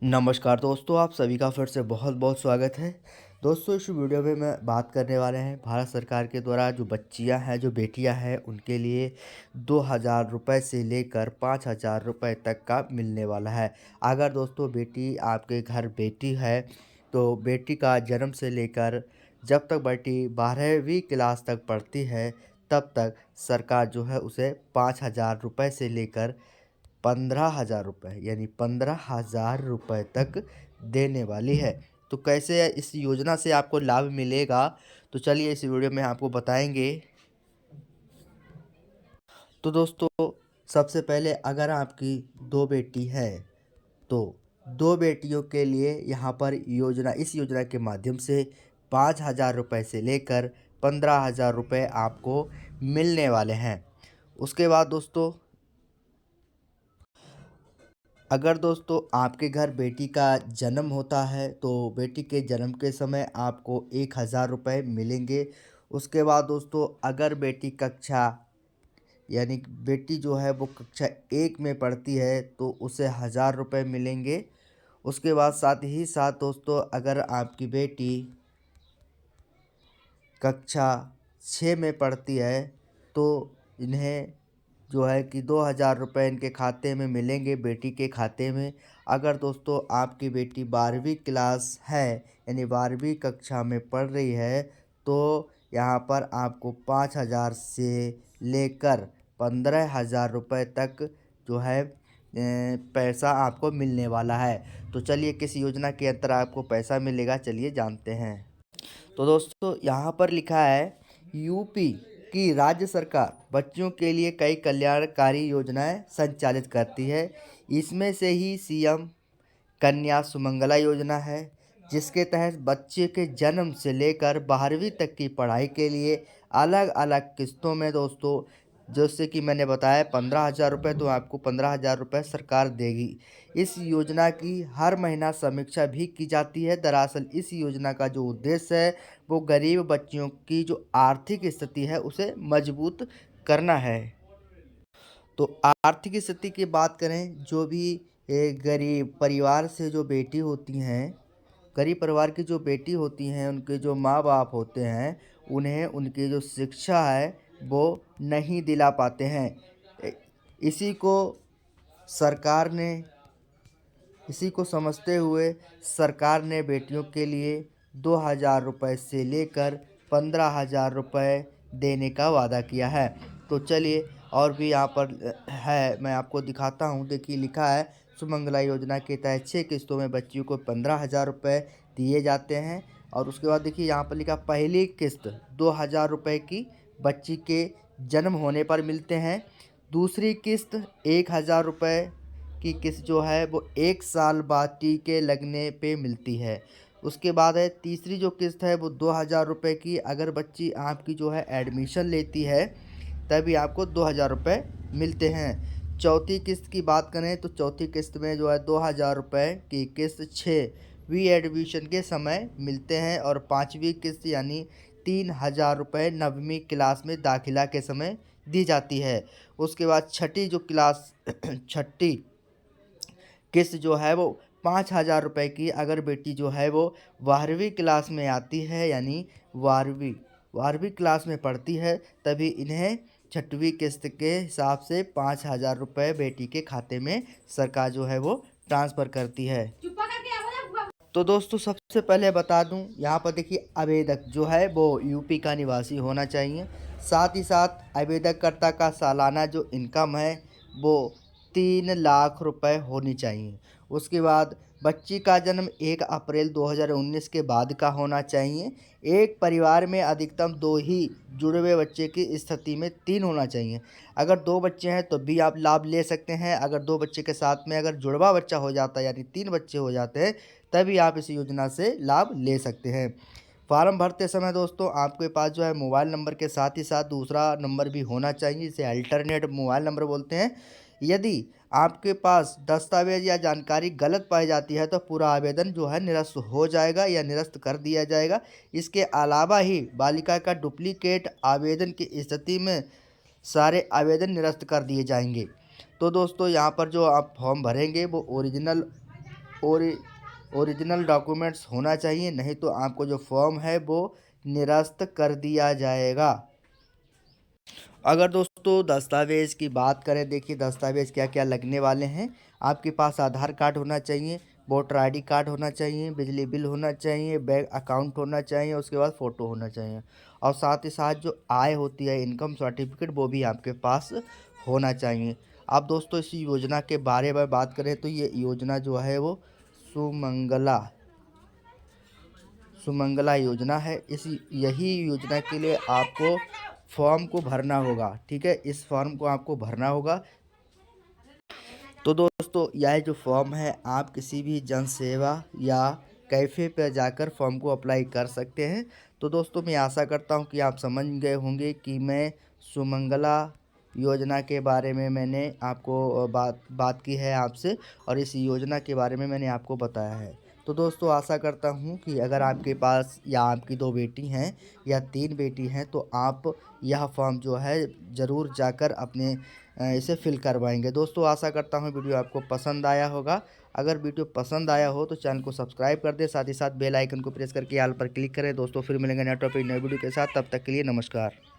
नमस्कार दोस्तों, आप सभी का फिर से बहुत बहुत स्वागत है। दोस्तों, इस वीडियो में मैं बात करने वाले हैं भारत सरकार के द्वारा जो बच्चियां हैं, जो बेटियां हैं, उनके लिए 2,000 रुपये से लेकर 5,000 रुपये तक का मिलने वाला है। अगर दोस्तों बेटी आपके घर बेटी है, तो बेटी का जन्म से लेकर जब तक बेटी 12वीं क्लास तक पढ़ती है, तब तक सरकार जो है उसे 5,000 रुपये से लेकर 15,000 रुपये यानी 15,000 रुपये तक देने वाली है। तो कैसे इस योजना से आपको लाभ मिलेगा, तो चलिए इस वीडियो में आपको बताएंगे। तो दोस्तों, सबसे पहले अगर आपकी दो बेटी है, तो दो बेटियों के लिए यहाँ पर इस योजना के माध्यम से 5,000 रुपये से लेकर 15,000 रुपये आपको मिलने वाले हैं। उसके बाद दोस्तों, अगर दोस्तों आपके घर बेटी का जन्म होता है, तो बेटी के जन्म के समय आपको 1,000 रुपये मिलेंगे। उसके बाद दोस्तों, अगर बेटी कक्षा यानी कि बेटी जो है वो कक्षा 1 में पढ़ती है, तो उसे 1,000 रुपये मिलेंगे। उसके बाद साथ ही साथ दोस्तों, अगर आपकी बेटी कक्षा 6 में पढ़ती है, तो इन्हें जो है कि 2,000 रुपये इनके खाते में मिलेंगे, बेटी के खाते में। अगर दोस्तों आपकी बेटी 12वीं क्लास है यानी 12वीं कक्षा में पढ़ रही है, तो यहाँ पर आपको 5,000 से लेकर 15,000 रुपये तक जो है पैसा आपको मिलने वाला है। तो चलिए किस योजना के अंतर्गत आपको पैसा मिलेगा, चलिए जानते हैं। तो दोस्तों, यहाँ पर लिखा है यूपी की राज्य सरकार बच्चों के लिए कई कल्याणकारी योजनाएं संचालित करती है। इसमें से ही सीएम कन्या सुमंगला योजना है, जिसके तहत बच्चे के जन्म से लेकर 12वीं तक की पढ़ाई के लिए अलग अलग किस्तों में दोस्तों, जैसे कि मैंने बताया 15,000 रुपये, तो आपको 15,000 रुपये सरकार देगी। इस योजना की हर महीना समीक्षा भी की जाती है। दरअसल इस योजना का जो उद्देश्य है, वो गरीब बच्चियों की जो आर्थिक स्थिति है उसे मजबूत करना है। तो आर्थिक स्थिति की बात करें, जो भी गरीब परिवार से जो बेटी होती हैं, गरीब परिवार की जो बेटी होती हैं, उनके जो माँ बाप होते हैं, उन्हें उनकी जो शिक्षा है वो नहीं दिला पाते हैं। ए- इसी को सरकार ने इसी को समझते हुए सरकार ने बेटियों के लिए 2,000 रुपये से लेकर 15,000 रुपये देने का वादा किया है। तो चलिए और भी यहाँ पर है, मैं आपको दिखाता हूँ। देखिए लिखा है सुमंगला योजना के तहत 6 किस्तों में बच्चियों को 15,000 रुपये दिए जाते हैं। और उसके बाद देखिए यहाँ पर लिखा पहली किस्त 2,000 रुपये की बच्ची के जन्म होने पर मिलते हैं। दूसरी किस्त 1,000 रुपये की किस्त जो है वो 1 साल बाद टीके लगने पे मिलती है। उसके बाद है तीसरी जो किस्त है वो 2,000 रुपये की, अगर बच्ची आपकी जो है एडमिशन लेती है तभी आपको 2,000 रुपये मिलते हैं। चौथी किस्त की बात करें तो चौथी किस्त में जो है 2,000 रुपये की किस्त 6वीं एडमिशन के समय मिलते हैं। और पाँचवीं किस्त यानी 3,000 रुपये 9वीं क्लास में दाखिला के समय दी जाती है। उसके बाद छठी जो क्लास छठी किस्त जो है वो 5,000 रुपये की, अगर बेटी जो है वो 12वीं क्लास में आती है यानी 12वीं क्लास में पढ़ती है, तभी इन्हें छठवीं किस्त के हिसाब से 5,000 रुपये बेटी के खाते में सरकार जो है वो ट्रांसफ़र करती है। तो दोस्तों, सबसे पहले बता दूं, यहाँ पर देखिए आवेदक जो है वो यूपी का निवासी होना चाहिए। साथ ही साथ आवेदककर्ता का सालाना जो इनकम है वो 3 लाख रुपए होनी चाहिए। उसके बाद बच्ची का जन्म 1 अप्रैल 2019 के बाद का होना चाहिए। एक परिवार में अधिकतम 2 ही जुड़े हुए बच्चे की स्थिति में 3 होना चाहिए। अगर 2 बच्चे हैं तो भी आप लाभ ले सकते हैं। अगर 2 बच्चे के साथ में अगर जुड़वा बच्चा हो जाता है यानी 3 बच्चे हो जाते हैं, तभी आप इस योजना से लाभ ले सकते हैं। फॉर्म भरते समय दोस्तों आपके पास जो है मोबाइल नंबर के साथ ही साथ दूसरा नंबर भी होना चाहिए, इसे अल्टरनेट मोबाइल नंबर बोलते हैं। यदि आपके पास दस्तावेज या जानकारी गलत पाई जाती है, तो पूरा आवेदन जो है निरस्त हो जाएगा या निरस्त कर दिया जाएगा। इसके अलावा ही बालिका का डुप्लीकेट आवेदन की स्थिति में सारे आवेदन निरस्त कर दिए जाएंगे। तो दोस्तों, यहाँ पर जो आप फॉर्म भरेंगे वो ओरिजिनल ओरिजिनल डॉक्यूमेंट्स होना चाहिए, नहीं तो आपको जो फॉर्म है वो निरस्त कर दिया जाएगा। अगर दोस्तों दस्तावेज़ की बात करें, देखिए दस्तावेज़ क्या क्या लगने वाले हैं। आपके पास आधार कार्ड होना चाहिए, वोटर आईडी कार्ड होना चाहिए, बिजली बिल होना चाहिए, बैंक अकाउंट होना चाहिए, उसके बाद फ़ोटो होना चाहिए और साथ ही साथ जो आय होती है इनकम सर्टिफिकेट वो भी आपके पास होना चाहिए। अब दोस्तों इस योजना के बारे में बात करें तो ये योजना जो है वो सुमंगला सुमंगला योजना है। यही योजना के लिए आपको फॉर्म को भरना होगा, ठीक है, इस फॉर्म को आपको भरना होगा। तो दोस्तों यह जो फॉर्म है आप किसी भी जन सेवा या कैफ़े पर जाकर फॉर्म को अप्लाई कर सकते हैं। तो दोस्तों मैं आशा करता हूं कि आप समझ गए होंगे कि मैं सुमंगला योजना के बारे में मैंने आपको बात की है आपसे और इस योजना के बारे में मैंने आपको बताया है। तो दोस्तों आशा करता हूं कि अगर आपके पास या आपकी 2 बेटी हैं या 3 बेटी हैं तो आप यह फॉर्म जो है ज़रूर जाकर अपने इसे फिल करवाएंगे। दोस्तों आशा करता हूँ वीडियो आपको पसंद आया होगा। अगर वीडियो पसंद आया हो तो चैनल को सब्सक्राइब कर दें, साथ ही साथ बेल आइकन को प्रेस करके ऑल पर क्लिक करें। दोस्तों फिर मिलेंगे नए टॉपिक नए वीडियो के साथ, तब तक के लिए नमस्कार।